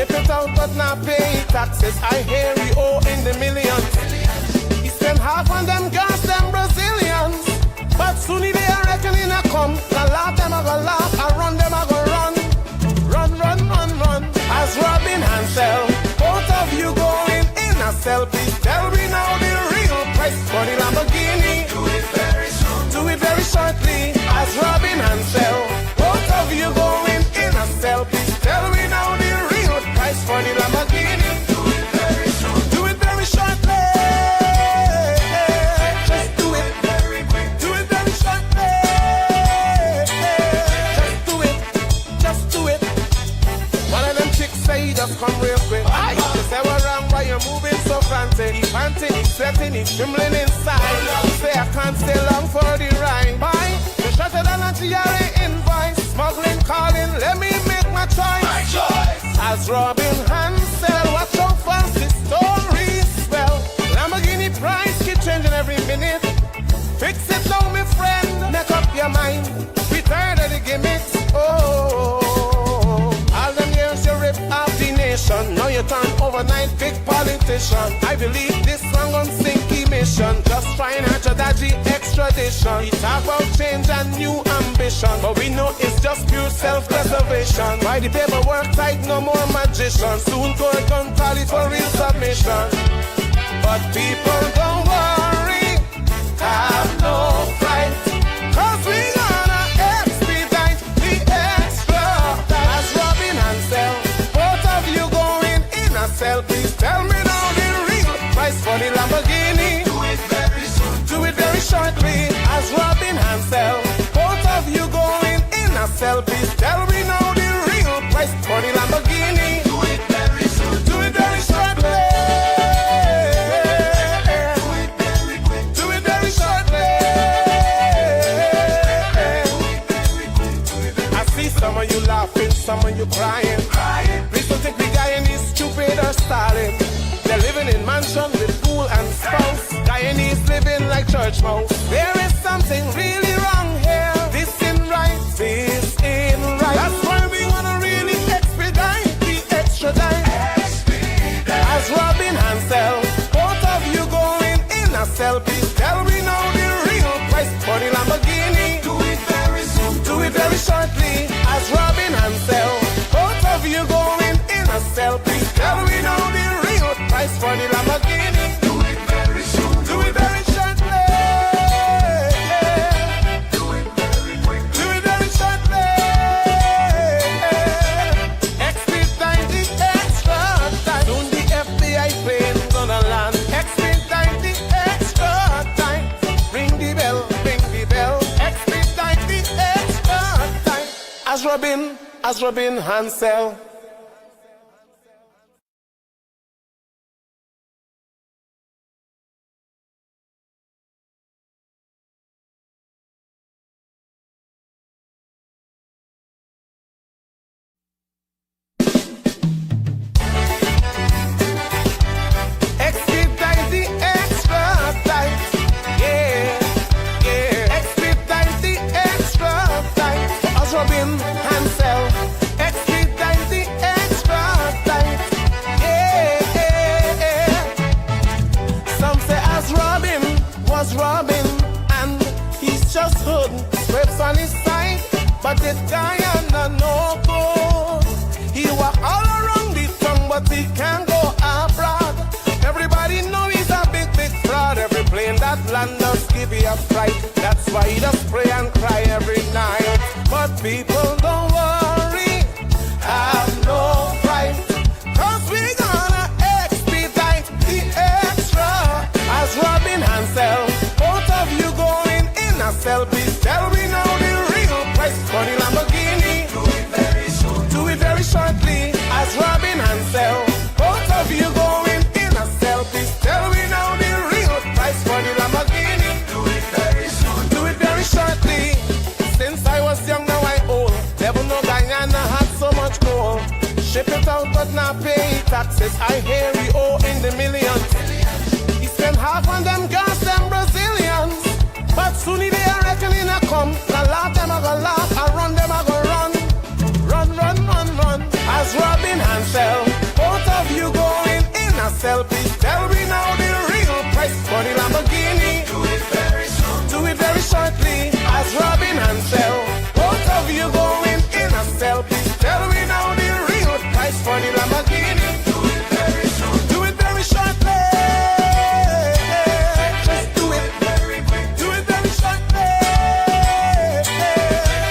Ship it out but not pay taxes. I hear we owe in the millions. He spend half on them gas, them Brazilians. But soon they are reckoning a come. A laugh them a go laugh, a run them a go run. Run, run, run, run. As Robin Hansel, both of you going in a cell. Please tell me now the real price for the Lamborghini. Do it very soon. Do it very shortly. As Robin Hansel, both of you going in a cell. Please tell me now the real price for the Lamborghini. Do it very soon. Do it very shortly. Just do it very quick. Do it very shortly. Just do it. Just do it. One of them chicks say you just come real quick. You say we're wrong, why you're moving so frantic. He's panting, he's sweating, he's trembling inside. You say I can't stay long for the ride. Bye. You shut it down and GRA invoice. Smuggling, calling, let me make my choice. My choice. As Robin Hansel, watch how fast the story spell. Lamborghini price keep changing every minute. Fix it now, my friend. Make up your mind. We tired of the gimmicks. Oh, all them years you rip off the nation. Now you turn overnight big politician. I believe this one gon' sink emission. Just trying hard to dodgy extradition. We talk about change and new ambition, but we know it's just pure self-preservation. Why the paperwork tight, no more magician. Soon court gon' call it for real submission. But people don't worry, have no fright, 'cause we gonna expedite the extra. As Robin Hansel, both of you going in a cell. Please tell me now the real price for the Lamborghini. Do it very soon. Do it very shortly. As Robin Hansel, both of you going in a cell. Please tell me now the real price for the Lamborghini. Do it very soon. Do it very shortly. Do it very quick. Do it very shortly. I see some of you laughing, some of you crying. Please don't think the Guyanese stupid or stalling. They're living in mansion with pool and spouse. Guyanese living like church mouse. There is something really wrong here. This ain't right. This ain't right. That's why we wanna really expedite the extradite. As Robin Hansel, both of you going in a cell. Please tell me now the real price for the Lamborghini. Do it very soon. Do it very shortly. As Robin Hansel, both of you going in a cell. Please tell me now the real price for the Lamborghini. Do it very soon. Do it very shortly. Do it very quick. Do it very shortly. Expedite the extra time. Soon the FBI plane gonna land. Expedite the extra time. Ring the bell, ring the bell. Expedite the extra time. As Robin Hansel. Expedite the extra time. Yeah, yeah. Expedite the extra time. As Robin Hansel. Expedite the extra time. Yeah, yeah. Some say as Robin was Robin and he's just hood. Scrapes on his side, but this Guyana no good. He walk all around the tongue, but he can't go abroad. Everybody know he's a big, big fraud. Every plane that land does give you a fright. That's why he does pray and cry every night. But people don't worry, have no fright, 'cause we gonna expedite the extra. As Robin Hansel, both of you going in a cell. Please tell me now the real price for the Lamborghini. Do it very soon. Do it very shortly. As Robin Hansel, both of you going in a cell. Please tell me now the real price for the Lamborghini. Do it very soon. Do it very shortly. Since I was young, now I old. Never know Guyana had so much gold. Ship it out but not pay taxes. I hear we owe in the millions. He spend half on them gas, them Brazilians. But soon they are reckoning a come. A laugh them a go laugh, a run them a go run. Run, run, run, run. As Robin Hansel, Hansel, please tell me now the real price for the Lamborghini. Do it very soon. Do it very shortly. As Robin Hansel, both of you going in a cell. Please tell me now the real price for the Lamborghini. Do it very soon. Do it very shortly. Just do it very quick. Do it very shortly.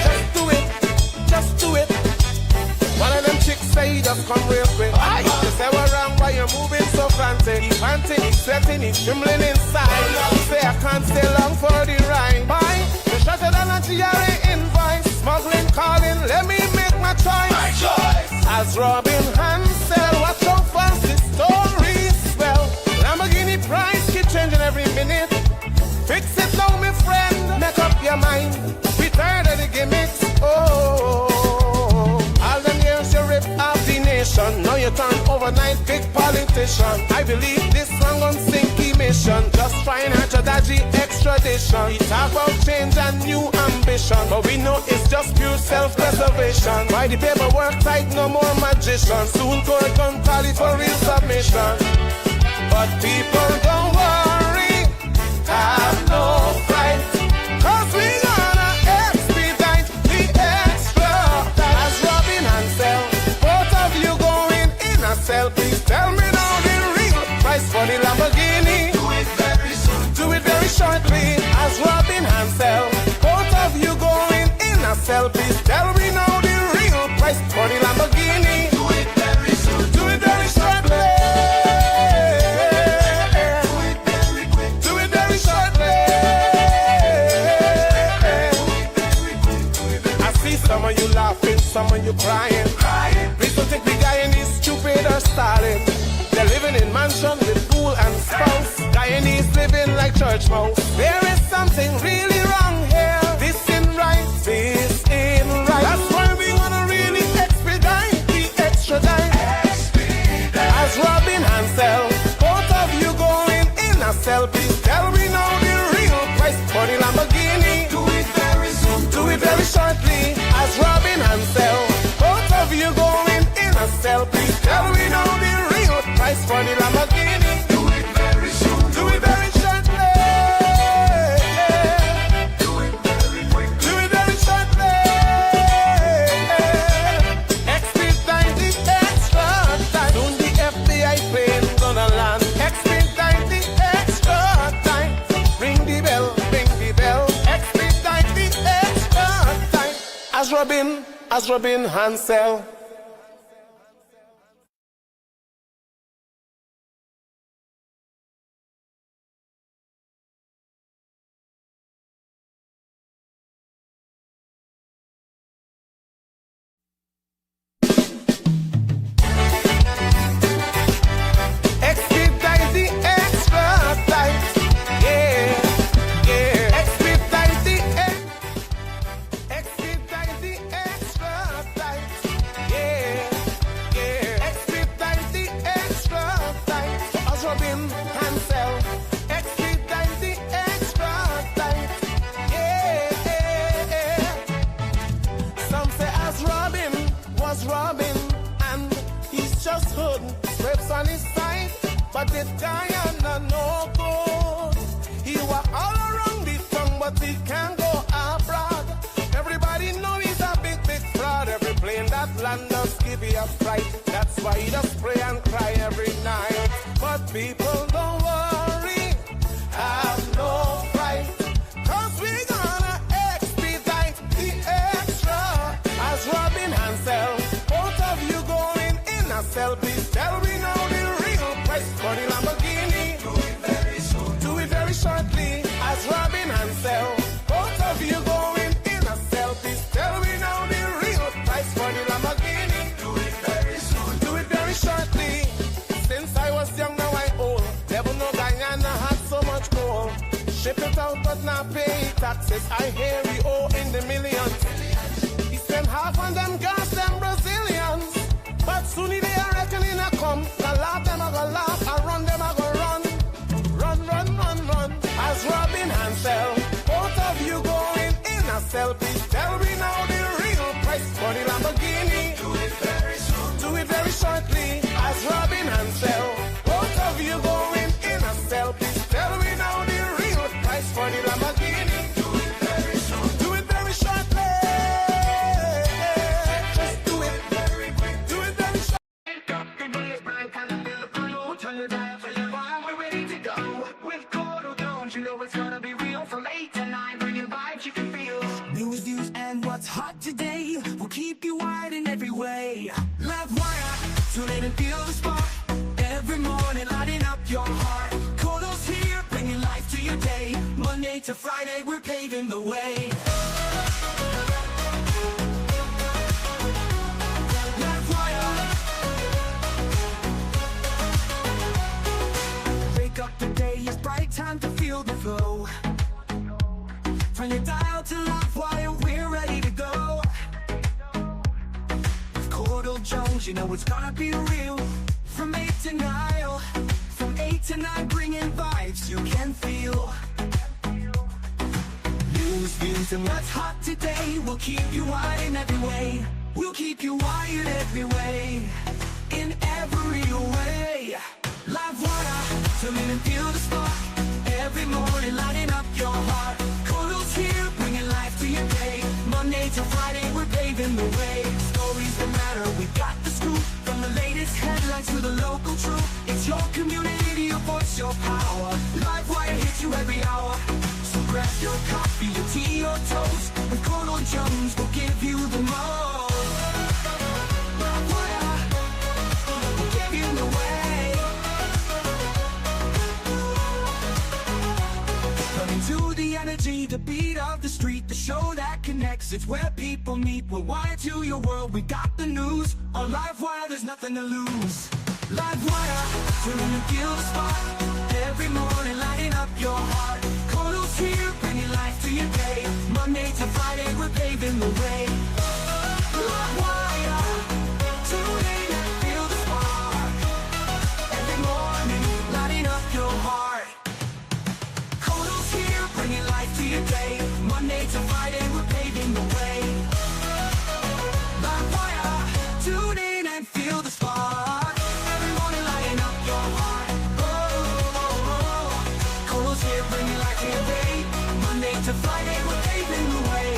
Just do it. Just do it. One of them chicks say you just come real quick. You say we're wrong, why you're moving so frantic. He's panting, he's sweating, he's trembling inside. You say I can't stay long for the ride. Bye. You shut it down and GRA invoice. Smuggling, calling, let me make my choice. My choice. As Robin Hansel, watch how fast this story swell. Lamborghini price keep changing every minute. Fix it now, my friend. Make up your mind. We tired of the gimmicks. Oh. All them years you rip off the nation. Now you turn overnight big politician. I believe this song on Sinky mission. Just trying out your dodgy extradition. We talk about change and new ambition, but we know it's just pure self-preservation. Why the paperwork tight, no more magician. Soon court gun tally for real submission. But people don't worry, have no fright, 'cause we gonna expedite the extra. As Robin Hansel, both of you going in a cell. Please tell me now the real price for the Lamborghini. Do it very soon. Do it very shortly. As Robin Hansel, both of you going in a cell. Please tell me now the real price for the Lamborghini. Do it very soon. Do it very shortly. Do it very quick. Do it very shortly. I see some of you laughing, some of you crying. Please don't think the Guyanese stupid or stalling. They're living in mansion with pool and spouse. Guyanese living like church mouse. There is something really wrong here. This ain't right. This ain't right. That's why we wanna really expedite the extra dime. As Robin Hansel, both of you going in a cell. Please tell me now the real price for the Lamborghini. Do it very soon. Do it very shortly. As Robin Hansel, both of you going in a cell. Please tell me now the real price for the Lamborghini. Do it very soon. Do it very shortly. Do it very quick. Do it very shortly. Expedite the extra time. Soon the FBI plane gonna land. Expedite the extra time. Ring the bell, ring the bell. Expedite the extra time. As Robin Hansel. Expedite the extra time. Yeah, yeah. Expedite the extra time. Yeah, yeah. Expedite the extra time. As Robin Hansel. Expedite the extra time. Yeah, yeah. Some say as Robin was Robin and he's just hood. Scrapes on his side, but this Guyana no good. He walk all around the tongue, but he can't go abroad. Everybody know he's a big, big fraud. Every plane that land does give you a fright. That's why he does pray and cry every night. But people don't worry, have no fright, 'cause we gonna expedite the extra. As Robin Hansel, both of you going in a cell. Please tell me now the real price for the Lamborghini. Do it very soon. Do it very shortly. As Robin Hansel, both of you going in a cell. Please tell me now the real price for the Lamborghini. Do it very soon. Do it very shortly. Since I was young, now I old. Never know Guyana had so much gold. Ship it out but not pay taxes. I hear we owe in the millions. He spent half on them girls, them Brazilians. But soon they are reckoning a come. I laugh them, I go laugh. I run them, I go run. Run, run, run, run. As Robin Hansel, both of you going in a cell. Please tell me now the real price for the Lamborghini. Do it very soon. Do it very shortly. As Robin Hansel, both of to Friday, we're paving the way. Wake up, the day is bright, time to feel the flow. Turn your dial to Livewire, we're ready to go. With Courdel Jones, you know it's gonna be real. From 8 to 9, from 8 to 9, bringing vibes you can feel. News, views, and what's hot today will keep you wired in every way. We'll keep you wired every way, in every way. Livewire, tune in and feel the spark. Every morning lighting up your heart. Courdel's here, bringing life to your day. Monday to Friday, we're paving the way. Stories that matter, we got the scoop. From the latest headlines to the local truth. It's your community, your voice, your power. Livewire hits you every hour. So grab your coffee, your tea, or toast. With Courdel Jones, we'll give you the most. Livewire, we'll give you the way. Running to the energy, the beat of the street, the show that connects. It's where people meet. We're wired to your world, we got the news. On Livewire, there's nothing to lose. Livewire, tune in and feel the spark. Every morning lighting up your heart. Courdel's here, bringing life to your day. Monday to Friday, we're paving the way. Livewire, tune in and feel the spark. Every morning lighting up your heart. Courdel's here, bringing life to your day. Monday to Friday, we're paving the way. Livewire, tune in and feel the spark. Every morning lighting up your heart. Courdel's here, bringing life to your day. Monday to Friday, we're paving the way.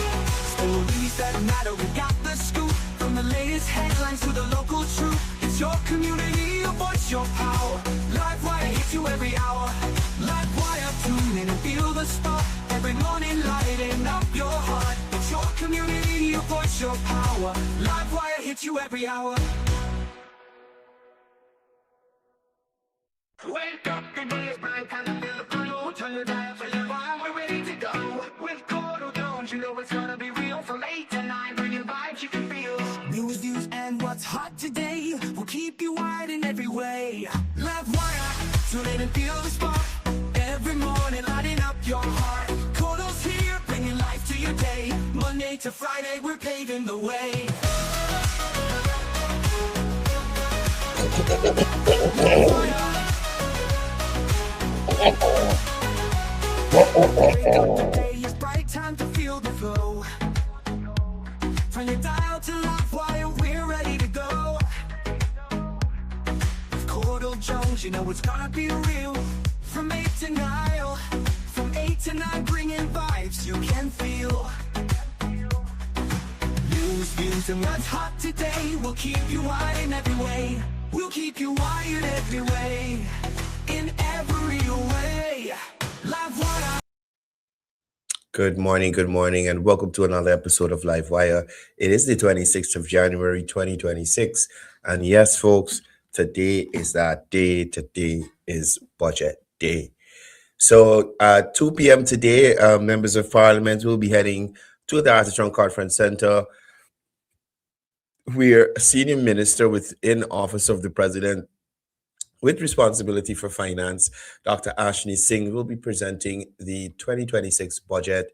Stories that matter, we got the scoop. From the latest headlines to the local truth. It's your community, your voice, your power. Livewire hits you every hour. Livewire, tune in and feel the spark. Every morning lighting up your heart. It's your community, your voice, your power. Livewire hits you every hour. Wake up, the day is bright, time to feel the flow. Turn your dial for your vibe, we're ready to go. With Courdel Jones, you know it's gonna be real. From 8 to 9, bringing vibes you can feel. News, views, and what's hot today will keep you wired in every way. Livewire, tune in and feel the spark. Every morning lighting up your heart. Courdel's here, bringing life to your day. Monday to Friday, we're paving the way. The day is bright, time to feel the flow. Turn your dial to Livewire, we're ready to go. With Courdel Jones, you know it's gonna be real. From 8 to 9, from 8 to 9, bringing vibes you can feel. News, views, and what's hot today will keep you wired in every way. We'll keep you wired every way, in every way. Livewire. Good morning, and welcome to another episode of Livewire. It is the 26th of January, 2026. And yes, folks, today is that day. Today is budget day. So at 2 p.m. today, members of parliament will be heading to the Artichon Conference Center, where a senior minister within office of the president with responsibility for finance, Dr. Ashni Singh, will be presenting the 2026 budget.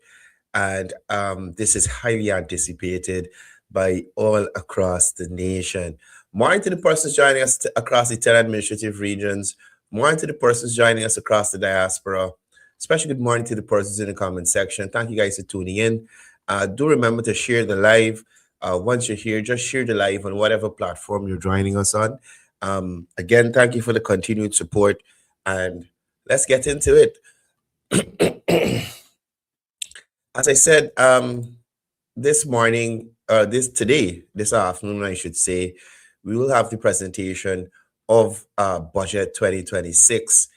And this is highly anticipated by all across the nation. Morning to the persons joining us across the 10 administrative regions. Morning to the persons joining us across the diaspora. Especially good morning to the persons in the comment section. Thank you guys for tuning in. Do remember to share the live. Once you're here, just share the live on whatever platform you're joining us on. Again, thank you for the continued support, and let's get into it. As I said, this afternoon, I should say, we will have the presentation of budget 2026,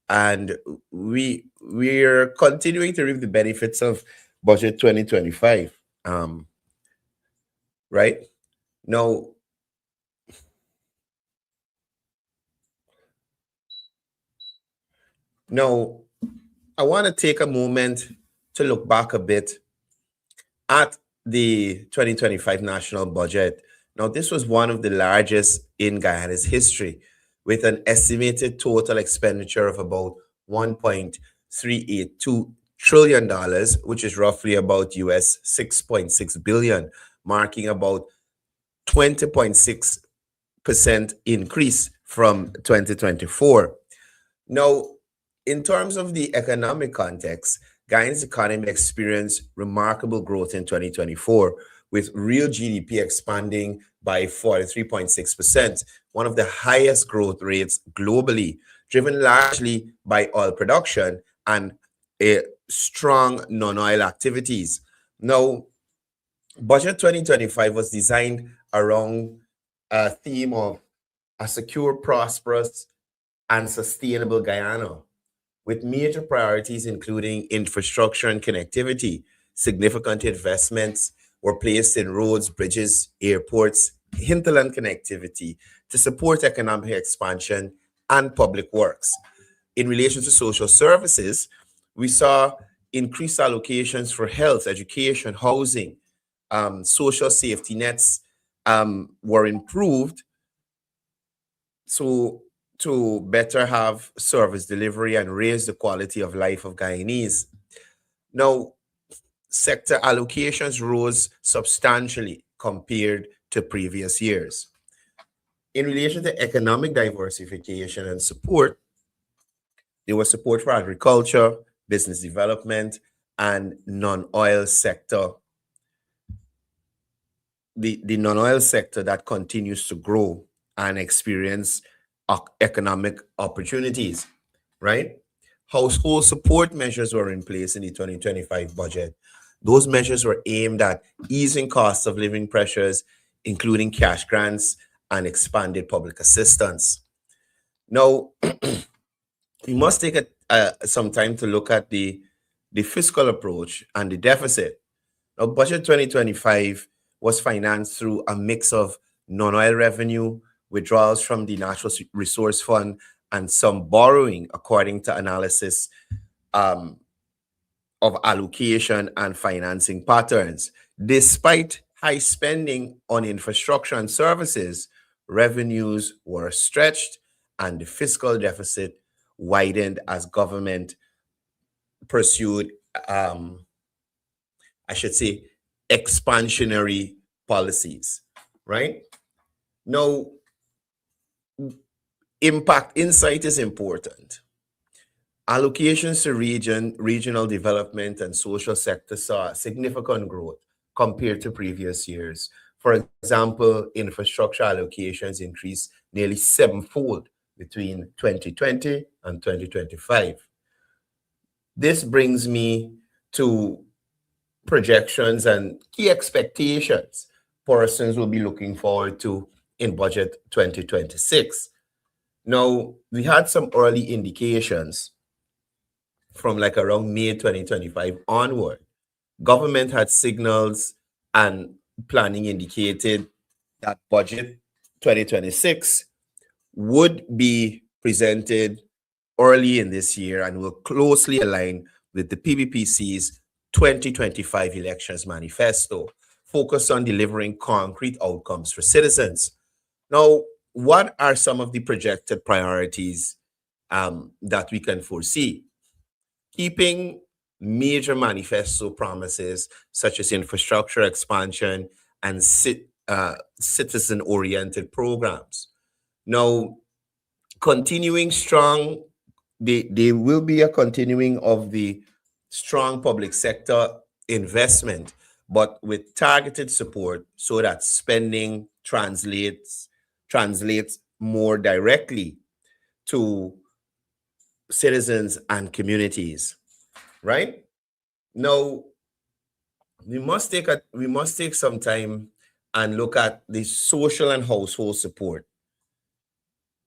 and we're continuing to reap the benefits of budget 2025. Right now, I want to take a moment to look back a bit at the 2025 national budget. Now, this was one of the largest in Guyana's history, with an estimated total expenditure of about $1.382 trillion, which is roughly about US 6.6 billion, marking about 20.6% increase from 2024. Now, in terms of the economic context, Guyana's economy experienced remarkable growth in 2024, with real GDP expanding by 43.6%, one of the highest growth rates globally, driven largely by oil production and strong non-oil activities. Now, Budget 2025 was designed around a theme of a secure, prosperous, and sustainable Guyana, with major priorities including infrastructure and connectivity. Significant investments were placed in roads, bridges, airports, hinterland connectivity to support economic expansion and public works. In relation to social services, we saw increased allocations for health, education, housing, social safety nets were improved to better have service delivery and raise the quality of life of Guyanese. Now, sector allocations rose substantially compared to previous years. In relation to economic diversification and support, there was support for agriculture, business development, and non-oil sector. The non-oil sector that continues to grow and experience economic opportunities, right? Household support measures were in place in the 2025 budget. Those measures were aimed at easing costs of living pressures, including cash grants and expanded public assistance. Now, we must take some time to look at the fiscal approach and the deficit. Now, Budget 2025 was financed through a mix of non-oil revenue, withdrawals from the Natural Resource Fund, and some borrowing, according to analysis of allocation and financing patterns. Despite high spending on infrastructure and services, revenues were stretched and the fiscal deficit widened as government pursued, expansionary policies, right? Now, impact insight is important. Allocations to regional development and social sector saw significant growth compared to previous years. For example, infrastructure allocations increased nearly sevenfold between 2020 and 2025. This brings me to projections and key expectations persons will be looking forward to in Budget 2026. Now, we had some early indications from like around May 2025 onward. Government had signals and planning indicated that Budget 2026 would be presented early in this year and will closely align with the PBPC's 2025 Elections Manifesto, focused on delivering concrete outcomes for citizens. Now, what are some of the projected priorities that we can foresee? Keeping major manifesto promises such as infrastructure expansion and citizen-oriented programs. Now, continuing strong, there will be a continuing of the strong public sector investment, but with targeted support so that spending translates more directly to citizens and communities, right? Now, we must take some time and look at the social and household support.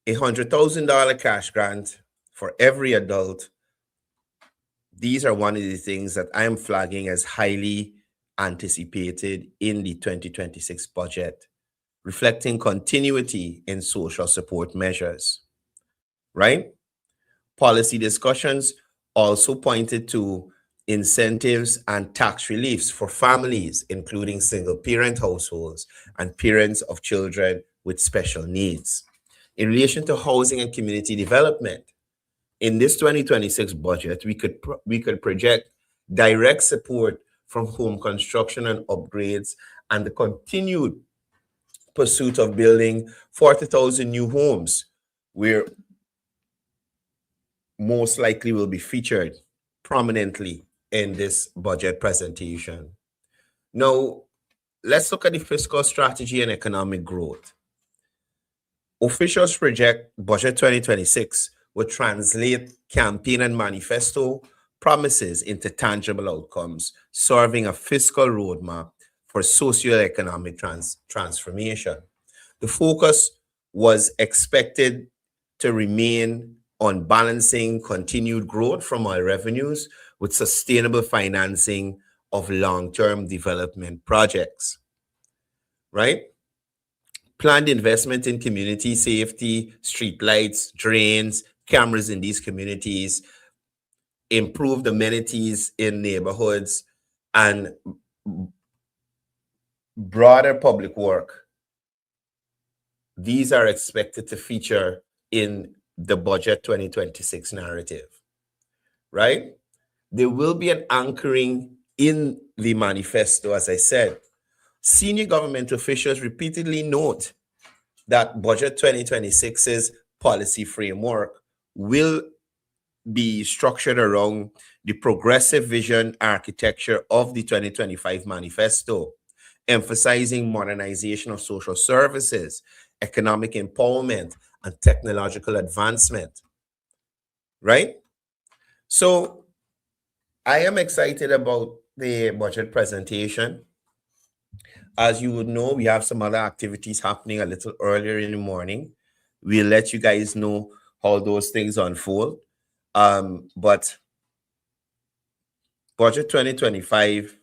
$100,000 cash grant for every adult. These are one of the things that I am flagging as highly anticipated in the 2026 budget, reflecting continuity in social support measures, right? Policy discussions also pointed to incentives, and tax reliefs for families, including single parent households and parents of children with special needs. In relation to housing and community development, in this 2026 budget, we could project direct support from home construction and upgrades and the continued pursuit of building 40,000 new homes, where most likely will be featured prominently in this budget presentation. Now, let's look at the fiscal strategy and economic growth. Officials project Budget 2026 will translate campaign and manifesto promises into tangible outcomes, serving a fiscal roadmap for socioeconomic transformation. The focus was expected to remain on balancing continued growth from oil revenues with sustainable financing of long-term development projects, right? Planned investment in community safety, streetlights, drains, cameras in these communities, improved amenities in neighborhoods, and broader public work. These are expected to feature in the Budget 2026 narrative, right? There will be an anchoring in the manifesto, as I said. Senior government officials repeatedly note that Budget 2026's policy framework will be structured around the progressive vision architecture of the 2025 manifesto, emphasizing modernization of social services, economic empowerment, and technological advancement, right? So I am excited about the budget presentation. As you would know, we have some other activities happening a little earlier in the morning. We'll let you guys know how those things unfold. But budget 2025,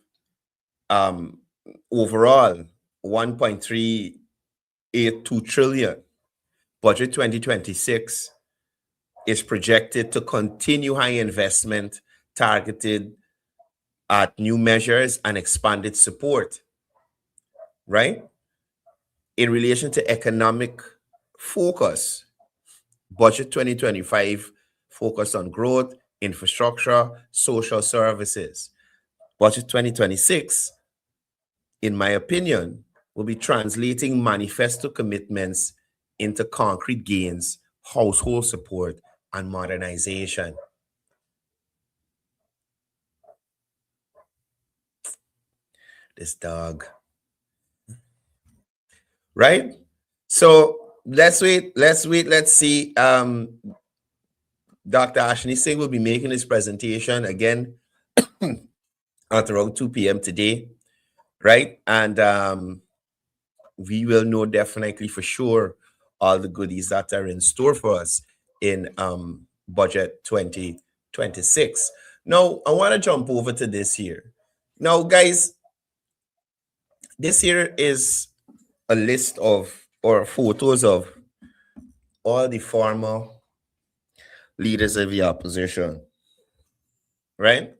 overall, 1.382 trillion. Budget 2026 is projected to continue high investment targeted at new measures and expanded support, right? In relation to economic focus, Budget 2025 focused on growth, infrastructure, social services. Budget 2026, in my opinion, will be translating manifesto commitments into concrete gains, household support, and modernization. This dog. Right? So let's wait, let's see. Dr. Ashley Singh will be making his presentation again at around 2 p.m. today, right? And we will know definitely for sure all the goodies that are in store for us in budget 2026. Now, I want to jump over to this here. Now, guys, this here is a list of or photos of all the former leaders of the opposition, right?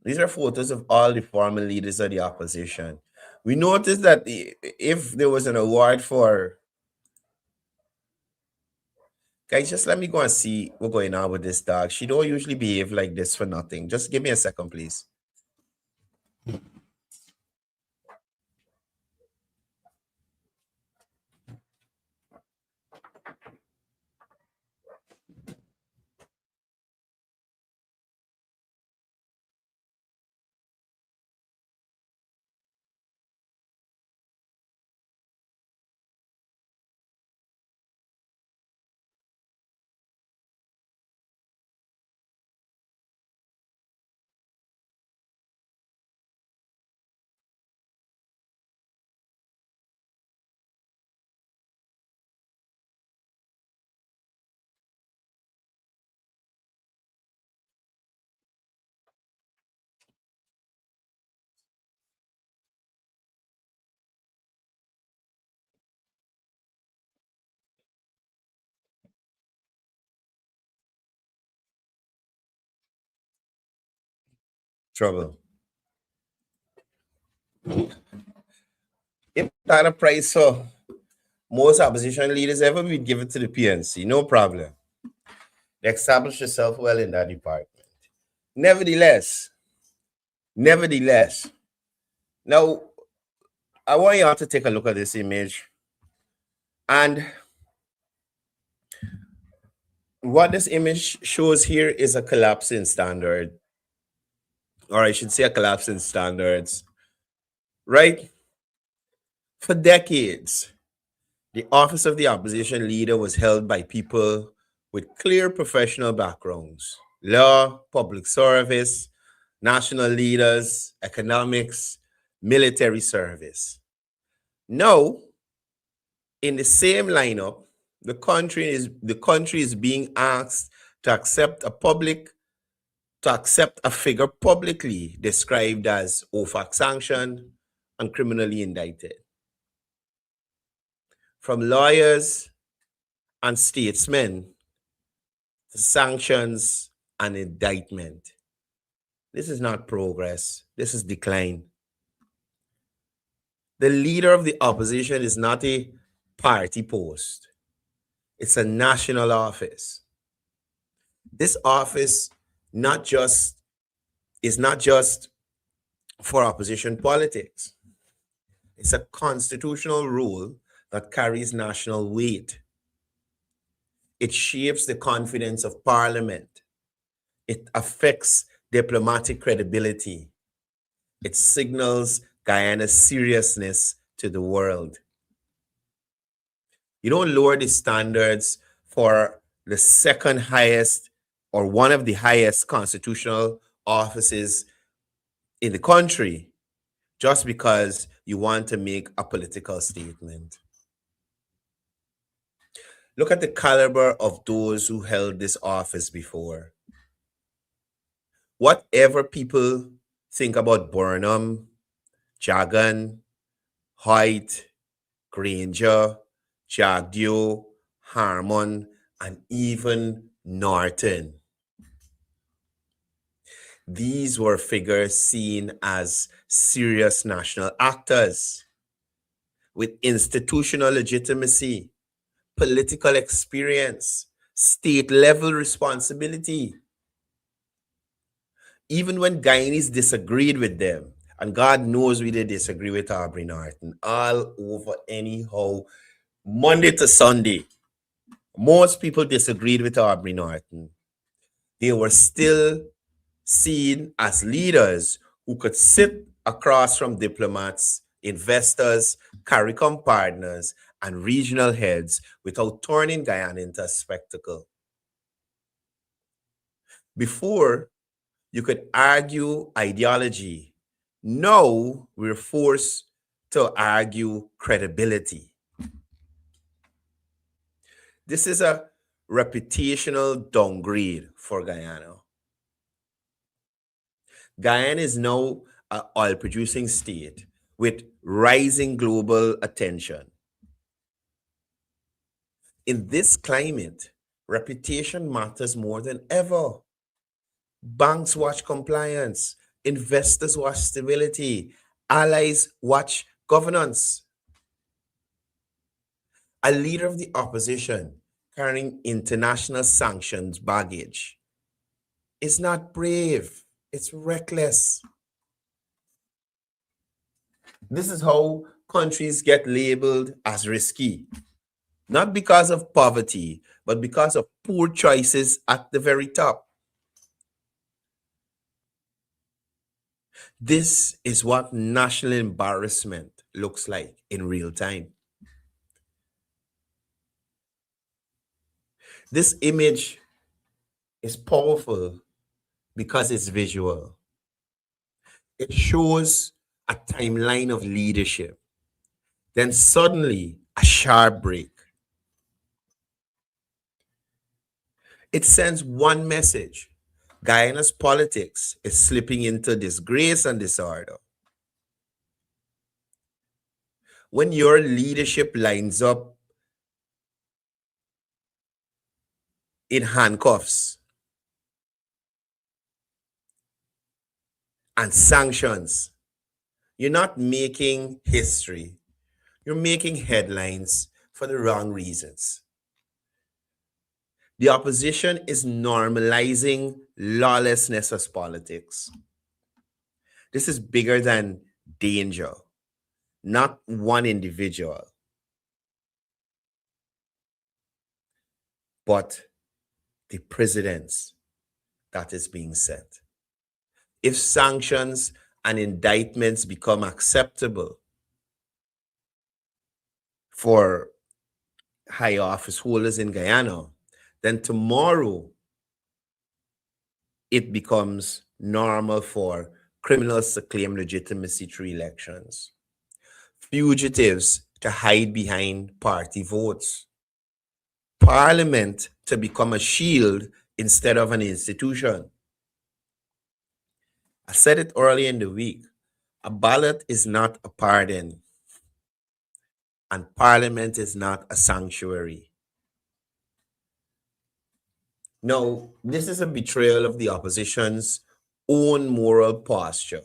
These are photos of all the former leaders of the opposition. We noticed that if there was an award for, guys, just let me go and see what's going on with this dog. She don't usually behave like this for nothing. Just give me a second, please. Trouble. If that a price so most opposition leaders ever be given to the PNC, no problem. They establish yourself well in that department. Nevertheless, nevertheless, now I want you all to take a look at this image. And what this image shows here is a collapse in standard, or I should say a collapse in standards, right? For decades, the office of the opposition leader was held by people with clear professional backgrounds: law, public service, national leaders, economics, military service. Now, in the same lineup, the country is being asked to accept a figure publicly described as OFAC sanctioned and criminally indicted. From lawyers and statesmen to sanctions and indictment. This is not progress. This is decline. The leader of the opposition is not a party post. It's a national office. This office is not just for opposition politics. It's a constitutional rule that carries national weight. It shapes the confidence of parliament. It affects diplomatic credibility. It signals Guyana's seriousness to the world. You don't lower the standards for the second highest or one of the highest constitutional offices in the country just because you want to make a political statement. Look at the caliber of those who held this office before. Whatever people think about Burnham, Jagan, Hoyt, Granger, Jagdeo, Harmon, and even Norton. These were figures seen as serious national actors with institutional legitimacy, political experience, state-level responsibility. Even when Guyanese disagreed with them, and God knows we did disagree with Aubrey Norton, all over anyhow, Monday to Sunday, most people disagreed with Aubrey Norton. They were still seen as leaders who could sit across from diplomats, investors, CARICOM partners, and regional heads without turning Guyana into a spectacle. Before, you could argue ideology. Now, we're forced to argue credibility. This is a reputational downgrade for Guyana. Guyana is now an oil-producing state with rising global attention. In this climate, reputation matters more than ever. Banks watch compliance, investors watch stability, allies watch governance. A leader of the opposition carrying international sanctions baggage is not brave, it's reckless. This is how countries get labeled as risky, not because of poverty, but because of poor choices at the very top. This is what national embarrassment looks like in real time. This image is powerful because it's visual. It shows a timeline of leadership. Then suddenly, a sharp break. It sends one message: Guyana's politics is slipping into disgrace and disorder. When your leadership lines up in handcuffs and sanctions. You're not making history, you're making headlines for the wrong reasons. The opposition is normalizing lawlessness as politics. This is bigger than danger, not one individual, but the precedents that is being set. If sanctions and indictments become acceptable for high office holders in Guyana, then tomorrow it becomes normal for criminals to claim legitimacy through elections, fugitives to hide behind party votes, parliament to become a shield instead of an institution. I said it early in the week. A ballot is not a pardon, and parliament is not a sanctuary. No, this is a betrayal of the opposition's own moral posture.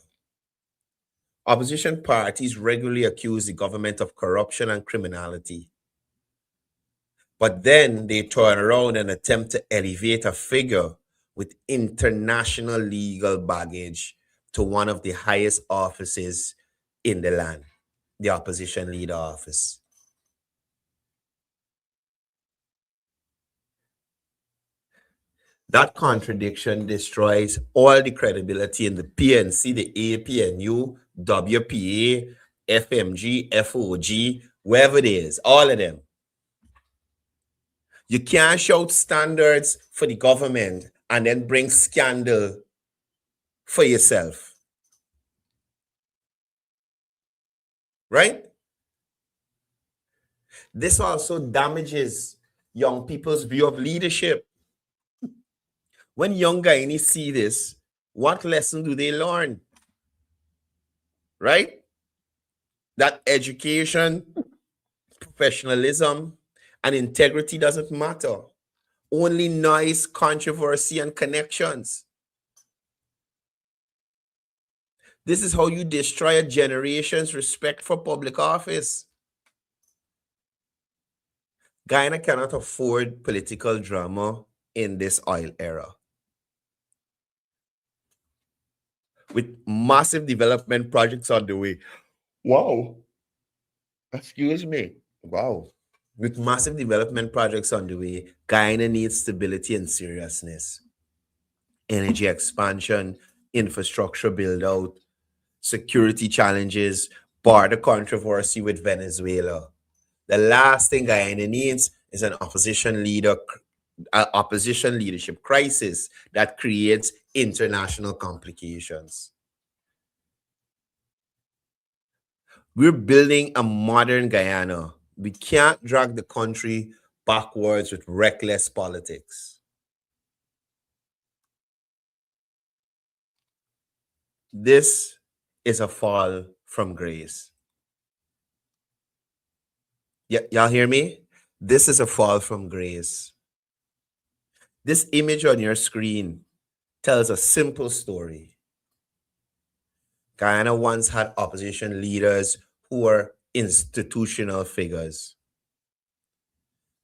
Opposition parties regularly accuse the government of corruption and criminality, but then they turn around and attempt to elevate a figure with international legal baggage to one of the highest offices in the land, the opposition leader office. That contradiction destroys all the credibility in the PNC, the APNU, WPA, FMG, FOG, wherever it is, all of them. You can't shout standards for the government and then bring scandal for yourself. Right? This also damages young people's view of leadership. When young Guyanese see this, what lesson do they learn? Right? That education, professionalism, and integrity doesn't matter. Only noise, controversy, and connections. This is how you destroy a generation's respect for public office. Guyana cannot afford political drama in this oil era. With massive development projects on the way. Wow. Excuse me. Wow. With massive development projects on the way, Guyana needs stability and seriousness. Energy expansion, infrastructure build out, security challenges, border controversy with Venezuela. The last thing Guyana needs is an opposition leadership crisis that creates international complications. We're building a modern Guyana. We can't drag the country backwards with reckless politics. This is a fall from grace. Y'all hear me? This is a fall from grace. This image on your screen tells a simple story. Guyana once had opposition leaders who were institutional figures.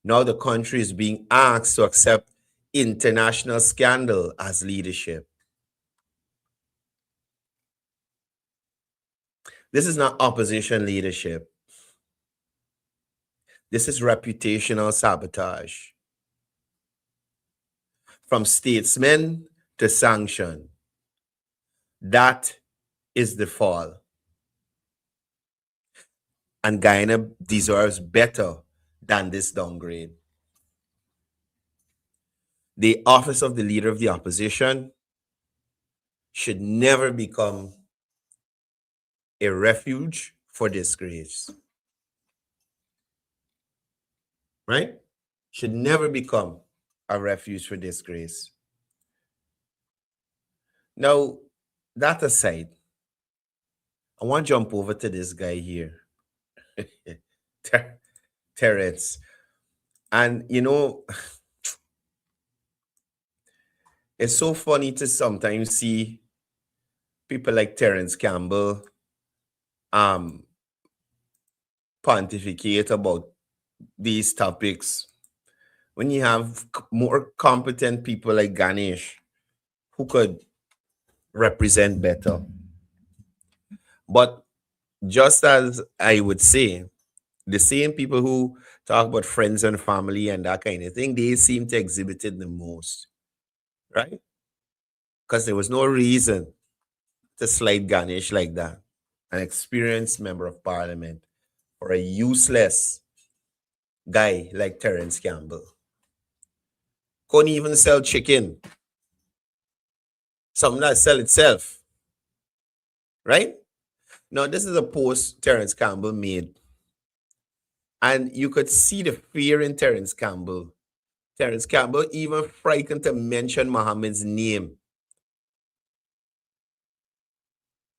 Now the country is being asked to accept international scandal as leadership. This is not opposition leadership. This is reputational sabotage. From statesmen to sanction. That is the fall. And Guyana deserves better than this downgrade. The office of the leader of the opposition should never become a refuge for disgrace. Right? Should never become a refuge for disgrace. Now, that aside, I want to jump over to this guy here, Terrence. And, you know, it's so funny to sometimes see people like Terence Campbell pontificate about these topics, when you have more competent people like Ganesh who could represent better. But just as I would say, the same people who talk about friends and family and that kind of thing, they seem to exhibit it the most, right? Because there was no reason to slide Ganesh like that, an experienced member of parliament, or a useless guy like Terence Campbell. Couldn't even sell chicken, something that sell itself, right? Now, this is a post Terence Campbell made, and you could see the fear in Terence Campbell. Terence Campbell even frightened to mention Muhammad's name.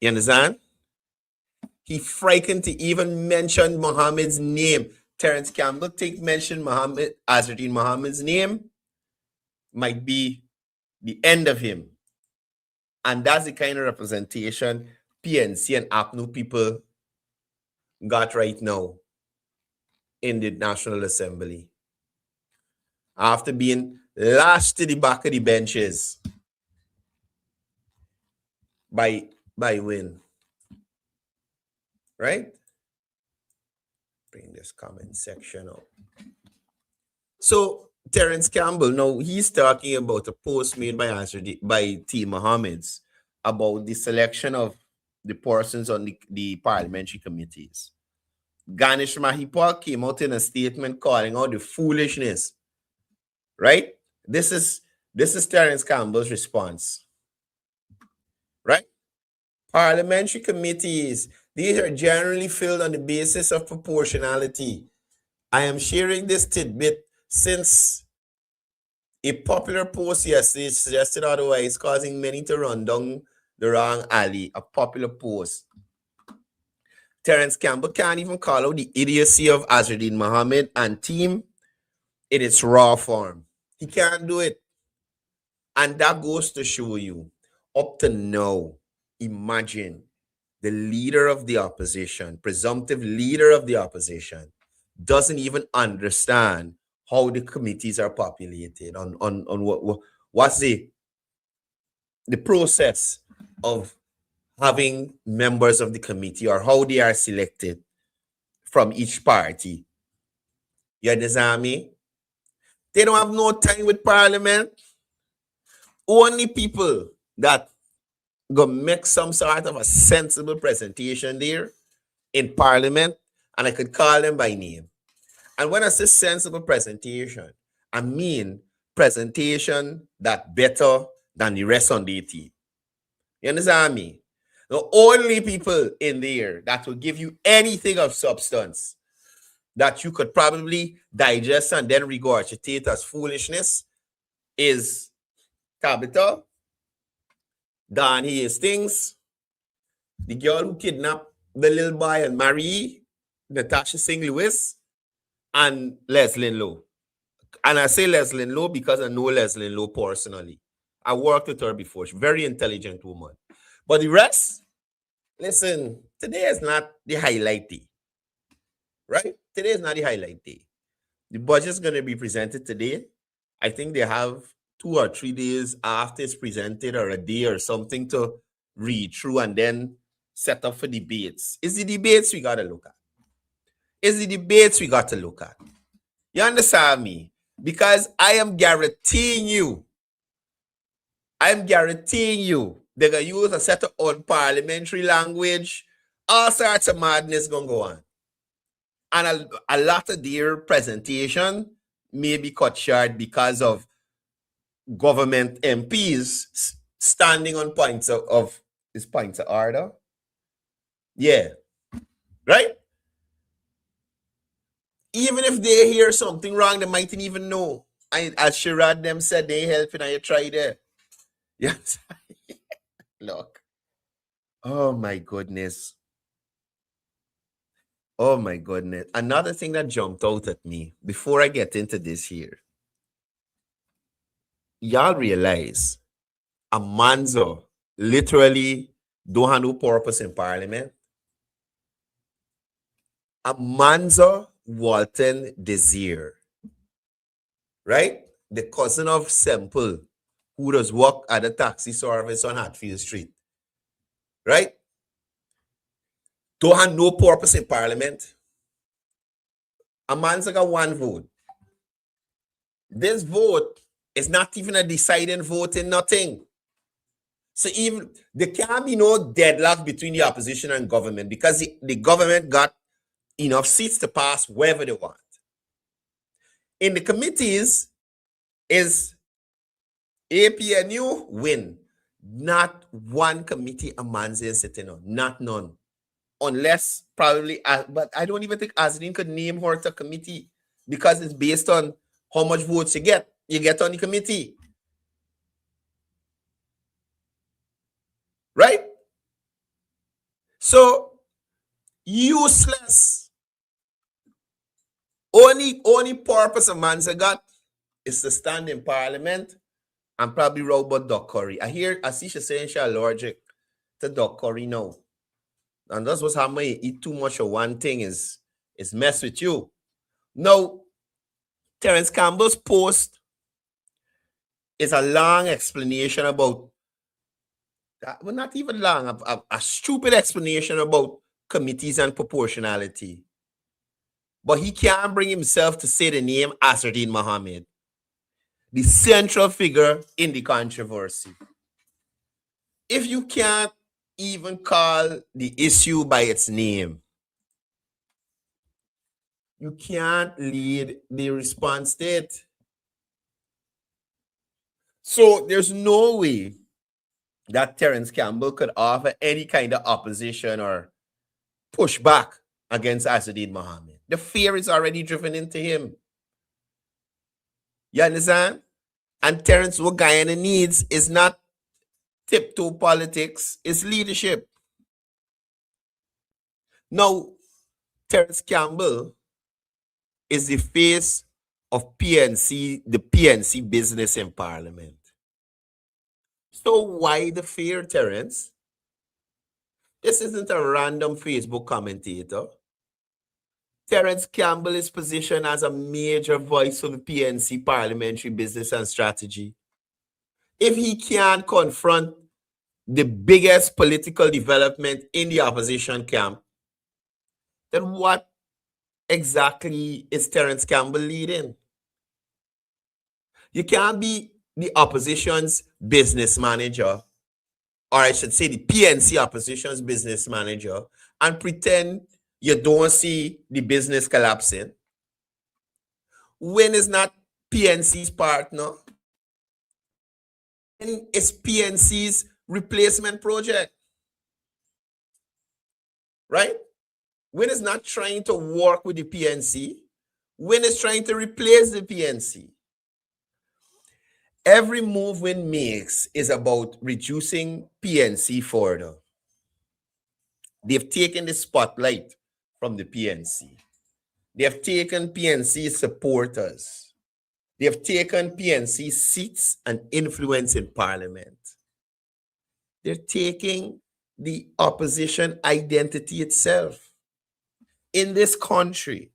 You understand? He frightened to even mention Muhammad's name. Terence Campbell mention Azruddin Muhammad's name might be the end of him. And that's the kind of representation PNC and APNU people got right now in the National Assembly. After being lashed to the back of the benches by Win. Right? Bring this comment section up. So Terence Campbell, now he's talking about a post made by T. Mohammed's about the selection of the persons on the parliamentary committees. Ganesh Mahipal came out in a statement calling out the foolishness. Right? This is Terence Campbell's response. Right? Parliamentary committees, these are generally filled on the basis of proportionality. I am sharing this tidbit since a popular post yesterday suggested otherwise, causing many to run down the wrong alley. A popular post. Terence Campbell can't even call out the idiocy of Azruddin Mohammed and team in its raw form. He can't do it. And that goes to show you, up to now, imagine the leader of the opposition, presumptive leader of the opposition, doesn't even understand how the committees are populated, on what's the process of having members of the committee, or how they are selected from each party. You understand me? They don't have no time with parliament. Only people that go make some sort of a sensible presentation there in parliament, and I could call them by name. And when I say sensible presentation, I mean presentation that better than the rest on the team. You understand me? The only people in there that will give you anything of substance that you could probably digest and then regurgitate as foolishness is Tabitha, Don Hastings, the girl who kidnapped the little boy and Marie, Natasha Singh Lewis, and Leslie Lowe. And I say Leslie Lowe because I know Leslie Lowe personally. I worked with her before. She's a very intelligent woman. But the rest, listen, today is not the highlight day. Right? Today is not the highlight day. The budget is going to be presented today. I think they have 2 or 3 days after it's presented, or a day or something, to read through and then set up for debates. It's the debates we got to look at. It's the debates we got to look at. You understand me? Because I am guaranteeing you, they're going to use a set of unparliamentary language. All sorts of madness going to go on. And a lot of their presentation may be cut short because of government MPs standing on points of order. Yeah. Right? Even if they hear something wrong, they mightn't even know. As Sherrod them said, they helping and you try there. Yes. Look. Oh my goodness. Oh my goodness. Another thing that jumped out at me before I get into this here. Y'all realize Amanzo literally don't have no purpose in parliament. Amanza Walton Desir, right? The cousin of Semple, who does work at the taxi service on Hatfield Street, right? Don't have no purpose in parliament. Amanza got one vote. This vote is not even a deciding vote in nothing. So even there can't be no deadlock between the opposition and government because the government got enough seats to pass wherever they want. In the committees is APNU win. Not one committee Amanza is sitting on. Not none. Unless probably, but I don't even think Azrin could name her to committee because it's based on how much votes you get. You get on the committee. Right? So, useless. Only purpose Amanza got is to stand in parliament and probably row about Doc Curry. I see she saying she's allergic to Doc Curry now. And that's what's happening. You eat too much of one thing is mess with you. Now, Terence Campbell's post is a long explanation about that. Well, not even long, a stupid explanation about committees and proportionality. But he can't bring himself to say the name Asruddin Mohammed, the central figure in the controversy. If you can't even call the issue by its name, you can't lead the response to it. So there's no way that Terence Campbell could offer any kind of opposition or pushback against Asruddin Mohammed. The fear is already driven into him. You understand? And Terence, what Guyana needs is not tiptoe politics, it's leadership. Now, Terence Campbell is the face of PNC, the PNC business in Parliament. So why the fear, Terence? This isn't a random Facebook commentator. Terence Campbell is positioned as a major voice for the PNC parliamentary business and strategy. If he can't confront the biggest political development in the opposition camp, then what exactly is Terence Campbell leading? You can't be the opposition's business manager, or I should say the PNC opposition's business manager, and pretend you don't see the business collapsing. When is not PNC's partner? When is PNC's replacement project? Right? When is not trying to work with the PNC, when is trying to replace the PNC. Every move Win makes is about reducing PNC further. They've taken the spotlight from the PNC. They have taken PNC supporters. They have taken PNC seats and influence in parliament. They're taking the opposition identity itself. In this country,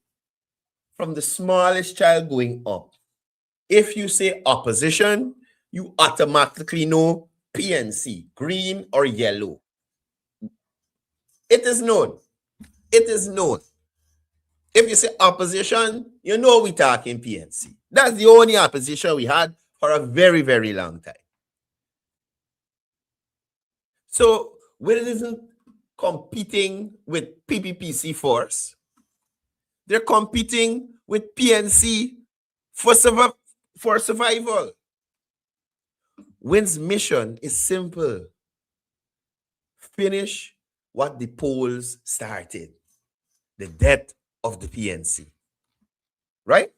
from the smallest child going up, if you say opposition, you automatically know PNC, green or yellow. It is known. It is known. If you say opposition, you know we're talking PNC. That's the only opposition we had for a very, very long time. So when it isn't competing with PPPC force, they're competing with PNC for survival. Win's mission is simple. Finish what the polls started. The death of the PNC. Right?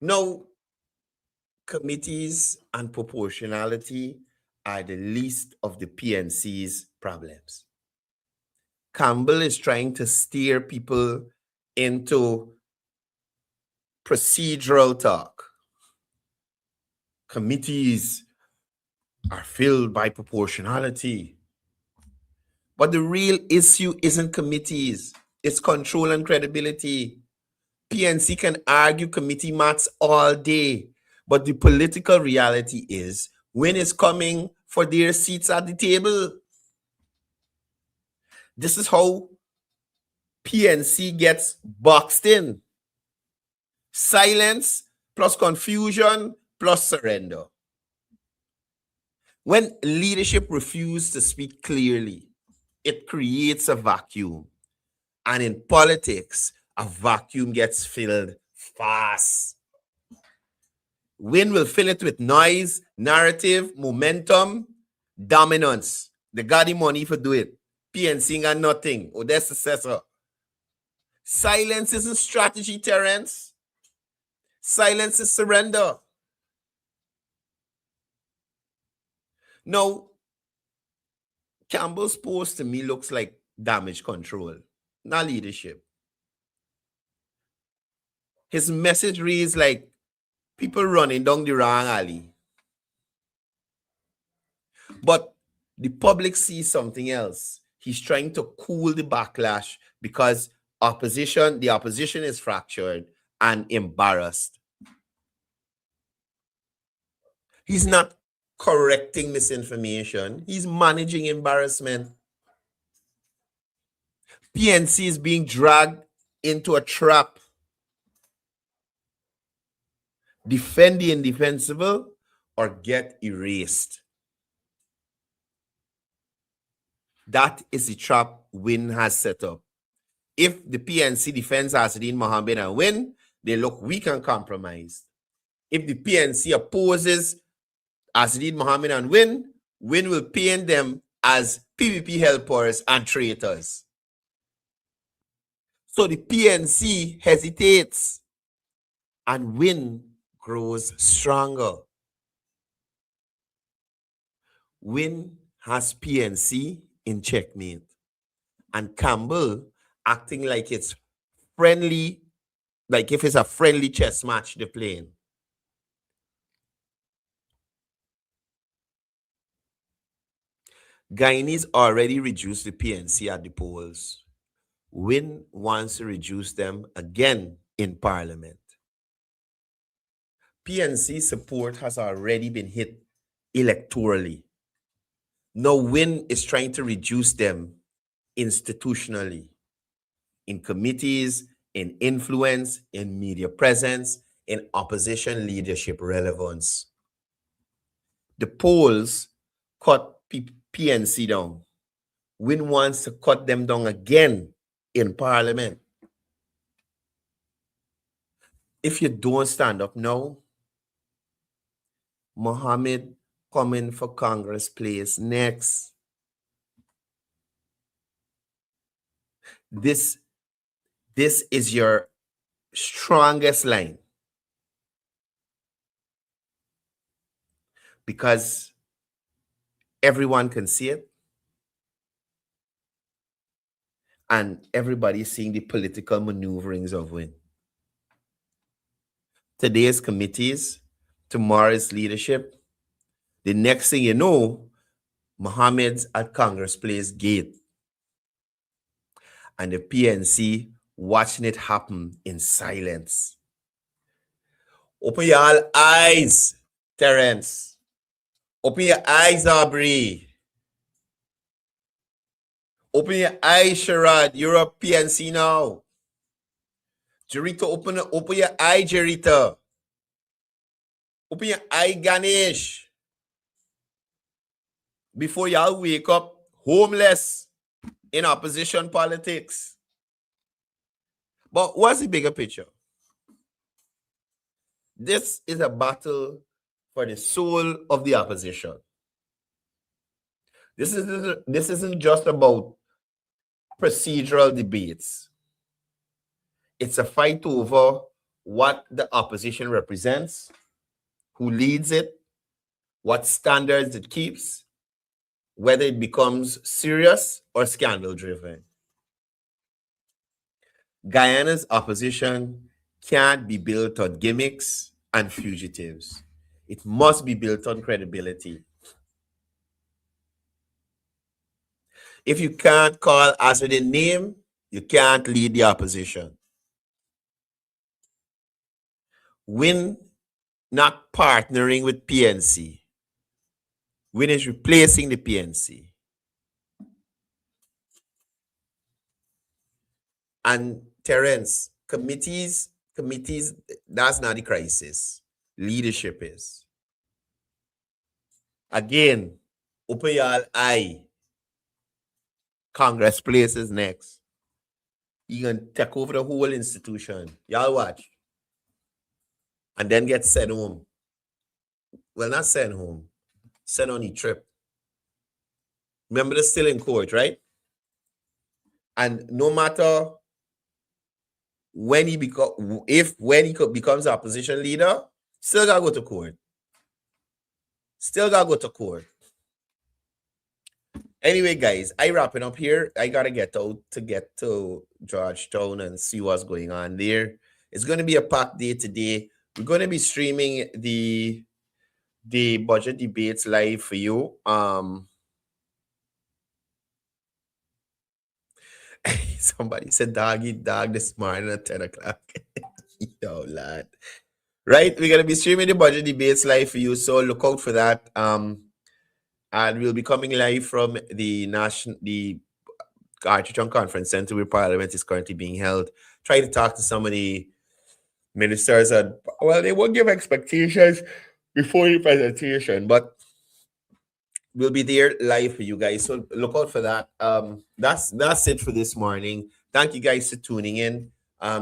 Now, committees and proportionality are the least of the PNC's problems. Campbell is trying to steer people into procedural talk. Committees are filled by proportionality. But the real issue isn't committees, it's control and credibility. PNC can argue committee maths all day, but the political reality is when is coming for their seats at the table. This is how PNC gets boxed in. Silence plus confusion plus surrender. When leadership refuses to speak clearly, it creates a vacuum. And in politics, a vacuum gets filled fast. Win will fill it with noise, narrative, momentum, dominance. They got the money for do it. PNC got nothing. Oh, their successor. Silence isn't strategy, Terence. Silence is surrender. Now, Campbell's post to me looks like damage control, not leadership. His message reads like people running down the wrong alley. But the public sees something else. He's trying to cool the backlash because the opposition is fractured and embarrassed. He's not correcting misinformation. He's managing embarrassment. PNC is being dragged into a trap. Defend the indefensible or get erased. That is the trap Win has set up. If the PNC defends Asadeen Mohammed and win, they look weak and compromised. If the PNC opposes Asadeen Mohammed and win will paint them as PPP helpers and traitors. So the PNC hesitates and Win grows stronger. Win has PNC in checkmate and Campbell acting like it's friendly, like if it's a friendly chess match they're playing. Guyanese already reduced the PNC at the polls. Win wants to reduce them again in Parliament. PNC support has already been hit electorally. Now Win is trying to reduce them institutionally, in committees, in influence, in media presence, in opposition leadership relevance. The polls cut PNC down. Win wants to cut them down again in Parliament. If you don't stand up now, Mohammed coming for Congress place next. This is your strongest line. Because everyone can see it. And everybody's seeing the political maneuverings of Win. Today's committees, tomorrow's leadership. The next thing you know, Mohammed's at Congress Place gate. And the PNC watching it happen in silence. Open your all eyes, Terence. Open your eyes, Aubrey. Open your eyes, Sherrod. You're a PNC now. Jerita, open your eye, Jerita. Open your eye, Ganesh. Before y'all wake up homeless in opposition politics. But what's the bigger picture? This is a battle for the soul of the opposition. This isn't just about procedural debates. It's a fight over what the opposition represents, who leads it, what standards it keeps, whether it becomes serious or scandal-driven. Guyana's opposition can't be built on gimmicks and fugitives. It must be built on credibility. If you can't call as with a name, you can't lead the opposition. Win not partnering with PNC. Win is replacing the PNC. And Terence, committees, that's not the crisis. Leadership is. Again, open your eye. Congress places next. You can take over the whole institution. Y'all watch. And then get sent home. Well, not sent home. Sent on a trip. Remember, they're still in court, right? And no matter when he becomes opposition leader, still gotta go to court. Still gotta go to court. Anyway, guys, I wrapping up here. I gotta get out to get to Georgetown and see what's going on there. It's gonna be a packed day today. We're gonna be streaming the budget debates live for you. Somebody said doggy dog this morning at 10 o'clock. Yo, lad. Right, we're gonna be streaming the budget debates live for you, so look out for that. And we'll be coming live from the Architron Conference Center where Parliament is currently being held. Try to talk to some of the ministers, and well, they won't give expectations before the presentation, but we'll be there live for you guys. So look out for that. That's it for this morning. Thank you guys for tuning in.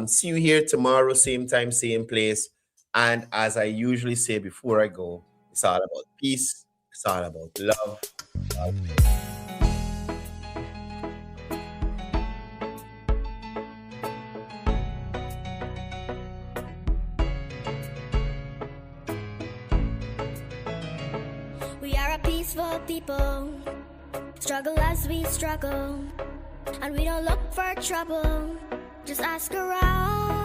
See you here tomorrow, same time, same place. And as I usually say before I go, it's all about peace. It's all about love. We are a peaceful people, struggle as we struggle, and we don't look for trouble, just ask around.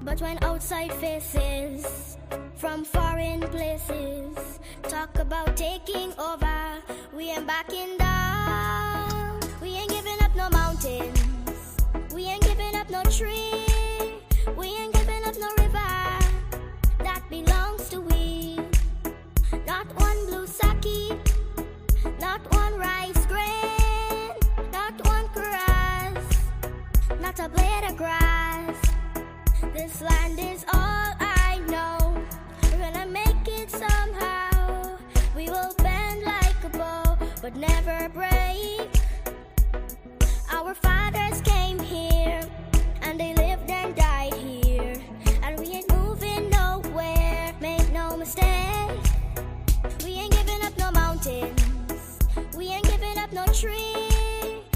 But when outside faces from foreign places talk about taking over, we ain't backing down. We ain't giving up no mountains, we ain't giving up no tree, we ain't giving up no river that belongs to we. Not one blue sake, not one rice grain, not one grass, not a blade of grass. This land is all I know. We're gonna make it somehow. We will bend like a bow, but never break. Our fathers came here, and they lived and died here, and we ain't moving nowhere, make no mistake. We ain't giving up no mountains, we ain't giving up no trees.